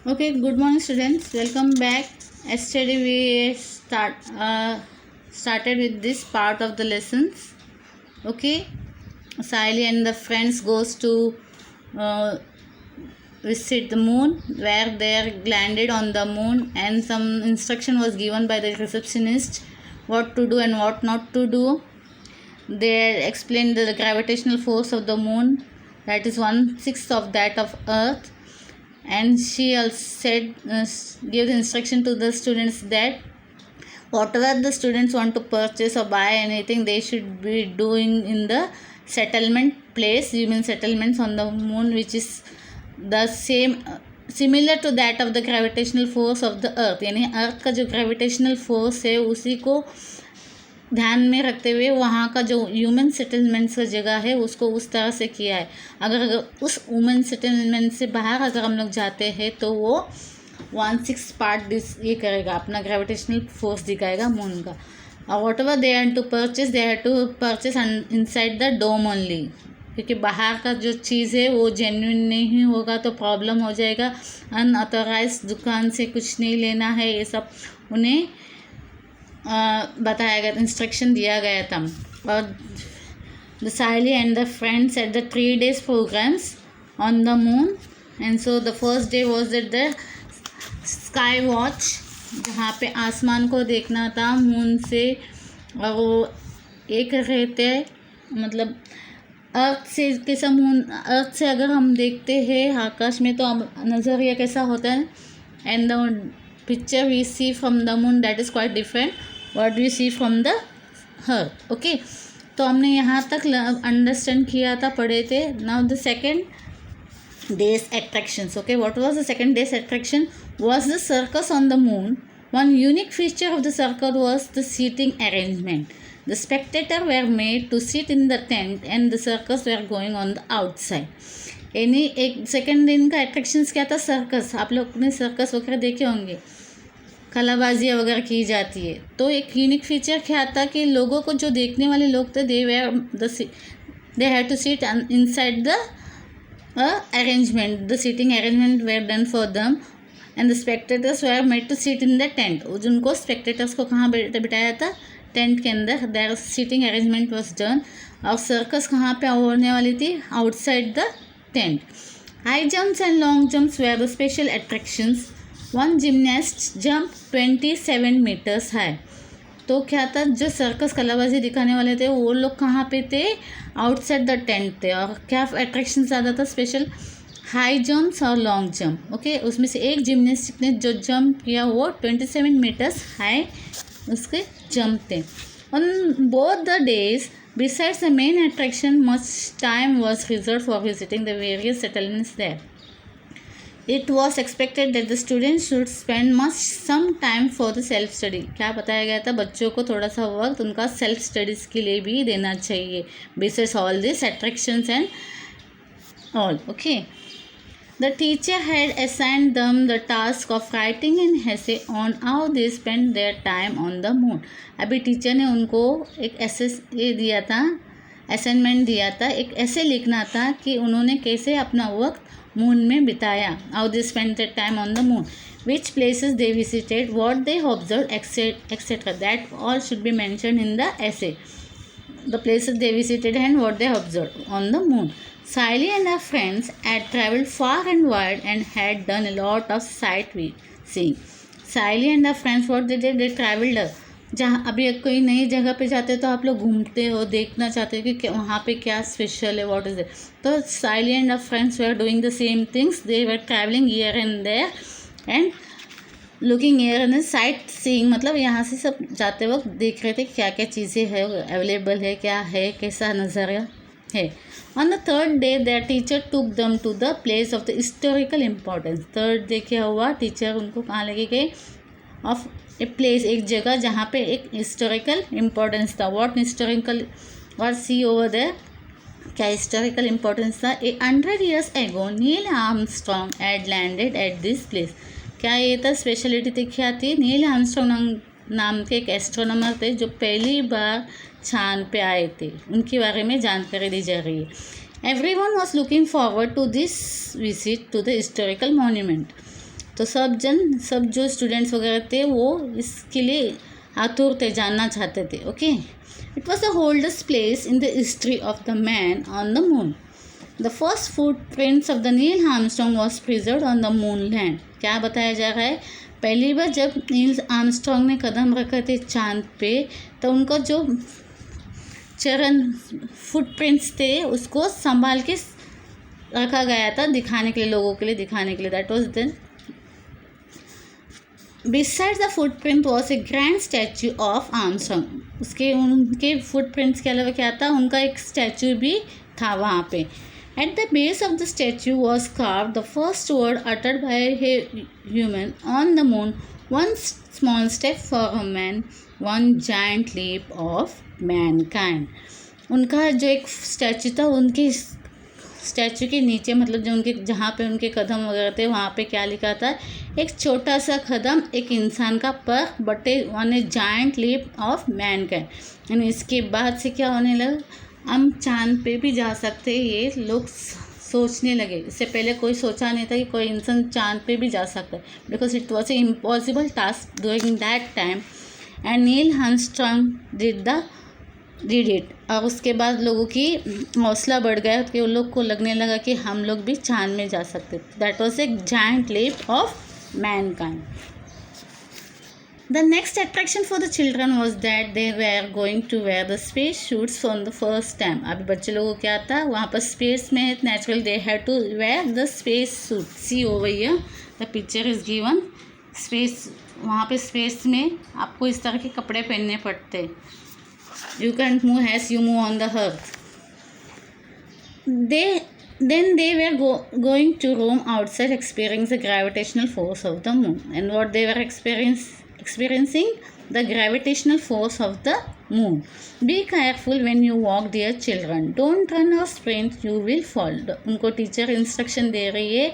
Okay, good morning, students. Welcome back. Yesterday we started with this part of the lessons. Okay, Sally and the friends goes to uh, visit the moon, where they landed on the moon, and some instruction was given by the receptionist what to do and what not to do. They explained the gravitational force of the moon, that is 1/6 of that of Earth, and she also said gave the instruction to the students that whatever the students want to purchase or buy anything, they should be doing in the settlement place, human settlements on the moon, which is the same similar to that of the gravitational force of the earth. यानी अर्थ का जो gravitational force है उसी को ध्यान में रखते हुए वहाँ का जो ह्यूमन सेटलमेंट्स का जगह है उसको उस तरह से किया है। अगर उस ह्यूमन सेटलमेंट से बाहर अगर हम लोग जाते हैं तो वो 1/6 पार्ट ये करेगा, अपना ग्रेविटेशनल फोर्स दिखाएगा मून का। और whatever they have to purchase inside the dome only, क्योंकि बाहर का जो चीज़ है वो जेन्युइन नहीं होगा तो प्रॉब्लम हो जाएगा। अनऑथराइज दुकान से कुछ नहीं लेना है, ये सब उन्हें बताया गया, इंस्ट्रक्शन दिया गया था। और the Sailee and the friends at the 3 days programmes on the moon, and so the first day was at the sky watch, जहाँ पे आसमान को देखना था मून से। और वो एक रहते मतलब अर्थ से कैसा मून, अर्थ से अगर हम देखते हैं आकाश में तो नज़रिया कैसा होता है, and the picture we see from the moon that is quite different what we see from the earth. Okay, तो हमने यहाँ तक अंडरस्टैंड किया था, पढ़े थे। Now the second day's attractions. Okay, what was the second day's attraction? Was the circus on the moon. One unique feature of the circus was the seating arrangement. The spectators were made to sit in the tent and the circus were going on the outside. यानी एक second दिन का attractions क्या था? Circus. आप लोग ने circus वगैरह देखे होंगे, कलाबाजियाँ वगैरह की जाती है। तो एक यूनिक फीचर क्या था कि लोगों को, जो देखने वाले लोग थे, they have to sit inside the arrangement. The seating arrangement were done for them and the spectators were made to sit in the tent. उनको spectators को कहाँ बिठाया था? टेंट के अंदर। their seating arrangement was done. और circus कहाँ पे होने वाली थी? outside the tent. High jumps and long jumps were the special attractions. One gymnast jumped 27 meters high. तो क्या था, जो सर्कस कलाबाजी दिखाने वाले थे वो लोग कहाँ पे थे? आउटसाइड द टेंट थे। और क्या अट्रैक्शन ज़्यादा था? स्पेशल हाई जंप्स और लॉन्ग जंप। ओके, उसमें से एक जिम्नास्टिक ने जो जंप किया वो 27 मीटर्स हाई उसके जंप थे। On both the days besides the main attraction much time was reserved for visiting the various settlements there. It was expected that the students should spend some time for the self study. क्या बताया गया था? बच्चों को थोड़ा सा वक्त उनका सेल्फ स्टडीज़ के लिए भी देना चाहिए, besides all these attractions and all. Okay. The teacher had assigned them the task of writing an essay on how they spent their time on the moon. अभी टीचर ने उनको एक ये दिया था, असाइनमेंट दिया था, एक ऐसे लिखना था कि उन्होंने कैसे अपना वक्त मून में बिताया. How they spend the time on the moon, which places they visited, what they observe, etcetera. That all should be mention in the essay. The places they visited and what they observed on the moon. Sally and her friends had traveled far and wide and had done a lot of sightseeing. Sally and her friends, what they did, they traveled. जहाँ अभी कोई नई जगह पे जाते हो तो आप लोग घूमते हो, देखना चाहते हो कि वहाँ पे क्या स्पेशल है, व्हाट इज इट. तो Saili and our friends were doing the same things. They were travelling here and there and looking here and sightseeing, मतलब यहाँ से सब जाते वक्त देख रहे थे क्या क्या चीज़ें है अवेलेबल है, क्या है, कैसा नज़ारा है. On the third day their teacher took them to the place of the historical importance. Third day क्या हुआ? टीचर उनको कहाँ लेके गए? ऑफ ए प्लेस, एक जगह जहाँ पे एक हिस्टोरिकल इम्पोर्टेंस था. व्हाट हिस्टोरिकल और सी ओवर देयर, क्या हिस्टोरिकल इम्पोर्टेंस था? 100 years ago Neil Armstrong had landed at this place. क्या ये था? स्पेशलिटी थी, क्या थी? नील आर्मस्ट्रॉन्ग नाम के एक एस्ट्रोनॉमर थे जो पहली बार चांद पे आए थे, उनके बारे में जानकारी दी जा रही है. Everyone was looking forward to this visit to the historical monument. तो सब जो स्टूडेंट्स वगैरह थे वो इसके लिए आतुर थे, जानना चाहते थे. Okay, it was the holiest place in the history of the man on the moon. The first footprints of the Neil Armstrong was preserved on the moon land. क्या बताया जा रहा है, पहली बार जब नील आर्मस्ट्रॉन्ग ने कदम रखे थे चांद पे, तो उनका जो चरण फुटप्रिंट्स थे उसको संभाल के रखा गया था, दिखाने के लिए, लोगों के लिए दिखाने के लिए. That was then. Besides the footprint was a grand statue of Armstrong. उनके फुटप्रिंट्स के अलावा क्या था, उनका एक स्टैचू भी था वहाँ पे. At the base of the statue was carved the first word uttered by a human on the moon. One small step for a man, one giant leap of mankind. उनका जो एक स्टैचू था, उनके statue के नीचे, मतलब जो उनके जहाँ पे उनके कदम वगैरह थे वहाँ पे क्या लिखा था, एक छोटा सा कदम एक इंसान का, पर बटे one a giant leap of mankind. यानी इसके बाद से क्या होने लगा, हम चांद पे भी जा सकते हैं, ये लोग सोचने लगे. इससे पहले कोई सोचा नहीं था कि कोई इंसान चांद पे भी जा सकता है, because it was a impossible task during that time. And Neil Armstrong did it. और उसके बाद लोगों की हौसला बढ़ गया कि उन लोग को लगने लगा कि हम लोग भी चांद में जा सकते. That was a giant leap of mankind. The next attraction for the children was that they were going to wear the space suits for the first time. अभी बच्चे लोगों को क्या था, वहाँ पर स्पेस में natural they had to wear the space suit. See over here, the picture is given. Space, वहाँ पे स्पेस में आपको इस तरह के कपड़े पहनने पड़ते. You can't move as you move on the earth. Then they were going to roam outside, experiencing the gravitational force of the moon. And what they were experiencing the gravitational force of the moon. Be careful when you walk, dear children. Don't run or sprint, you will fall. उनको teacher instruction दे रही है,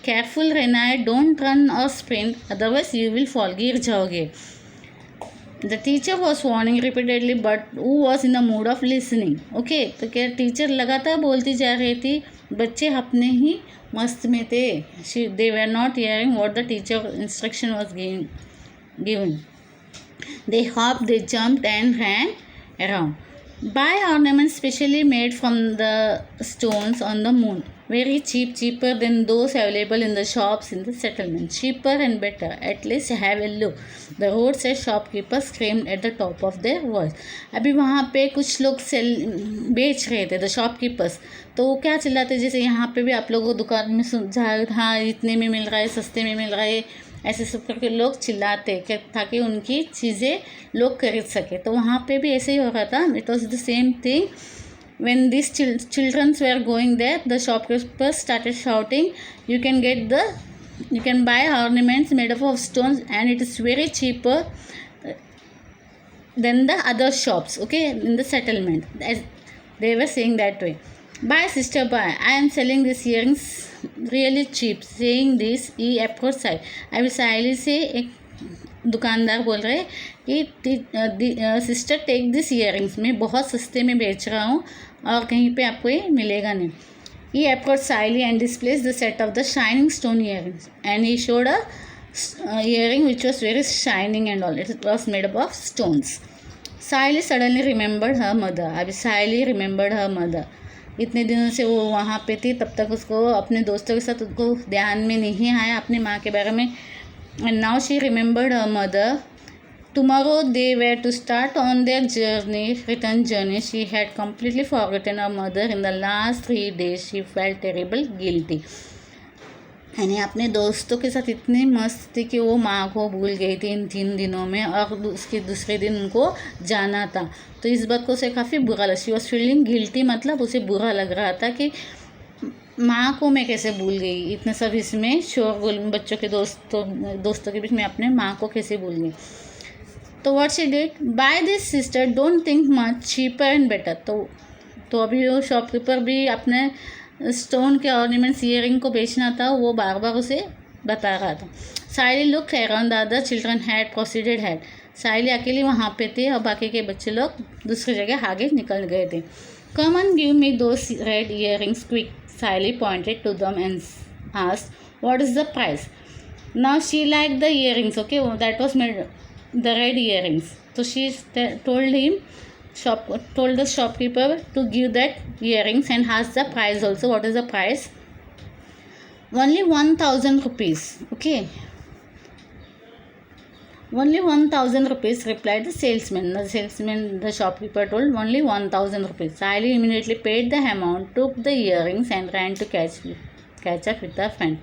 careful रहना है, don't run और sprint, otherwise you will fall, गिर जाओगे. The teacher was warning repeatedly but who was in the mood off listening. Okay, तो क्या टीचर लगातार बोलती जा रही थी, बच्चे अपने ही मस्त में थे. They were not hearing what the teacher instruction was given. They hopped, they jumped and ran around. Buy ornaments specially made from the stones on the moon. Very cheap, cheaper than those available in the shops in the settlement. Cheaper and better. At least have a look. The roadside shopkeepers screamed at the top of their voice. अभी वहाँ पे कुछ लोग बेच रहे थे, the shopkeepers. तो वो क्या चिल्लाते, जैसे यहाँ पे भी आप लोगों को दुकान में हाँ इतने में मिल रहा है, सस्ते में मिल रहा है, ऐसे सब करके लोग चिल्लाते ताकि उनकी चीज़ें लोग खरीद सके. तो वहाँ पे भी ऐसे ही हो रहा था. It was the same thing. When these children were going there, the shopkeepers started shouting, you can buy ornaments made up of stones and it is very cheaper than the other shops, okay, in the settlement. As they were saying that way. Buy sister, buy. I am selling these earrings really cheap. Saying this, he approached side. अभी साइली से एक दुकानदार बोल रहे कि sister take this earrings, मैं बहुत सस्ते में बेच रहा हूँ और कहीं पे आपको ये मिलेगा नहीं. He approached Siley and displayed the set of the shining stone earrings, and he showed a earring which was very shining and all. It was made up of stones. Siley suddenly remembered her mother. अभी Siley remembered her mother. इतने दिनों से वो वहाँ पे थी, तब तक उसको अपने दोस्तों के साथ उसको ध्यान में नहीं आया अपनी माँ के बारे में. And now she remembered her mother. Tomorrow they were to start on their return journey. She had completely forgotten her mother in the last 3 days. She felt terrible guilty. यानी अपने दोस्तों के साथ इतनी मस्त थी कि वो माँ को भूल गई थी इन 3 दिनों में, और उसके दूसरे दिन उनको जाना था. तो इस बात को उसे काफ़ी बुरा लगा. शी वॉज फीलिंग गिल्टी, मतलब उसे बुरा लग रहा था कि माँ को मैं कैसे भूल गई, इतने सब इसमें शोरगुल बच्चों के दोस्तों के बीच में अपने माँ को कैसे भूल गई. तो what she did, buy this sister, don't think much, cheaper and better. तो अभी वो शॉपकीपर भी अपने स्टोन के ऑर्नामेंट्स ईयरिंग को बेचना था, वो बार बार उसे बता रहा था. Saili look around, the other children had proceeded had. Saili अकेली वहाँ पे थी और बाकी के बच्चे लोग दूसरी जगह आगे निकल गए थे. Come on give me those red earrings quick. Siley pointed to them and asked, what is the price? Now she liked the earrings, okay, that was made the red earrings. So she told the shopkeeper to give that earrings and asked the price also. What is the price? Only 1000 rupees, okay. Only 1000 rupees, replied the salesman. The shopkeeper told, only 1000 rupees. Sally immediately paid the amount, took the earrings and ran to catch up with her friend.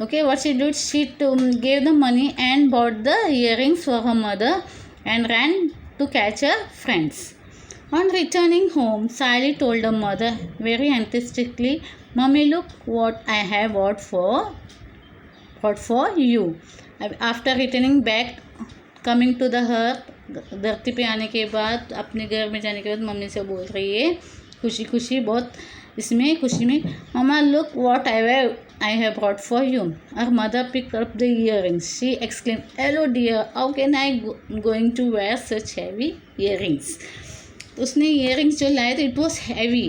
Okay, what she did, she gave the money and bought the earrings for her mother and ran to catch her friends. On returning home, Sally told her mother very enthusiastically, "Mummy, look what I have bought for you." After returning back, coming to the earth, धरती पे आने के बाद, अपने घर में जाने के बाद मम्मी से बोल रही है खुशी खुशी, बहुत इसमें खुशी में, "Mama, look what I have brought for you." Her mother picked up the earrings. She exclaimed, "Hello dear, how can I going to wear such heavy earrings?" तो उसने earrings जो लाए थे, it was heavy.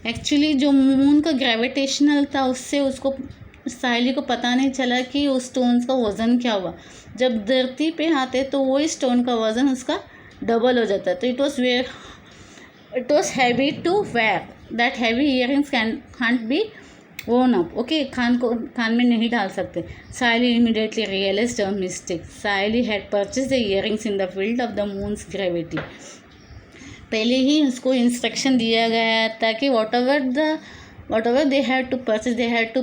एक्चुअली जो moon का gravitational था, उससे उसको साइली को पता नहीं चला कि उस स्टोन्स का वज़न क्या हुआ. जब धरती पे आते तो वही स्टोन का वज़न उसका डबल हो जाता. तो it was heavy to wear. That heavy earrings can't be worn up. Okay, कान में नहीं डाल सकते. साइली immediately realized her mistake. Saili had purchased the earrings in the field of the moon's gravity. पहले ही उसको इंस्ट्रक्शन दिया गया था कि whatever they had to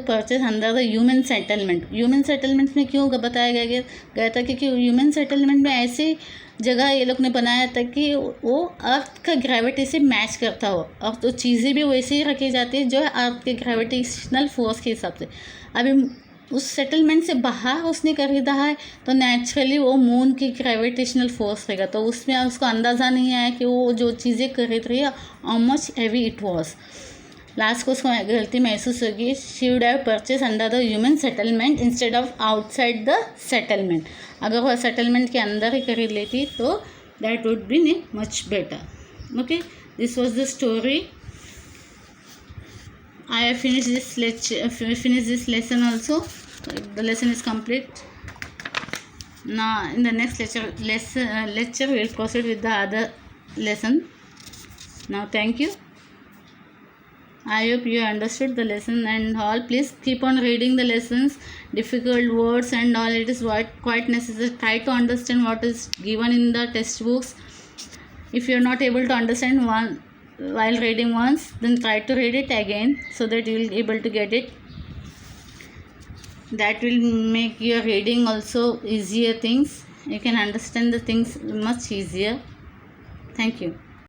purchase under the human settlement. Human settlement में क्यों बताया गया था? क्योंकि ह्यूमन सेटलमेंट में ऐसी जगह ये लोग ने बनाया था कि वो अर्थ का ग्रेविटी से मैच करता हो, और तो चीज़ें भी वैसे ही रखी जाती है जो है अर्थ के ग्रेविटेशनल फोर्स के हिसाब से. अभी उस सेटलमेंट से बाहर उसने खरीदा है तो नेचुरली वो मून की ग्रेविटेशनल फोर्स रहेगा, तो उसमें उसको अंदाज़ा नहीं आया कि वो जो चीज़ें खरीद रही है how much heavy it was. Last को उसको गलती महसूस होगी. She would have purchase under the human settlement instead of outside the settlement. अगर वह सेटलमेंट के अंदर ही खरीद लेती तो that would be much better. Okay, this was the story. I have finished this lesson also. The lesson is complete. Now in the next lecture we will proceed with the other lesson. Now thank you. I hope you understood the lesson and all. Please keep on reading the lessons, difficult words and all. It is quite necessary. Try to understand what is given in the textbooks. If you are not able to understand while reading once, then try to read it again so that you will be able to get it. That will make your reading also easier things. You can understand the things much easier. Thank you.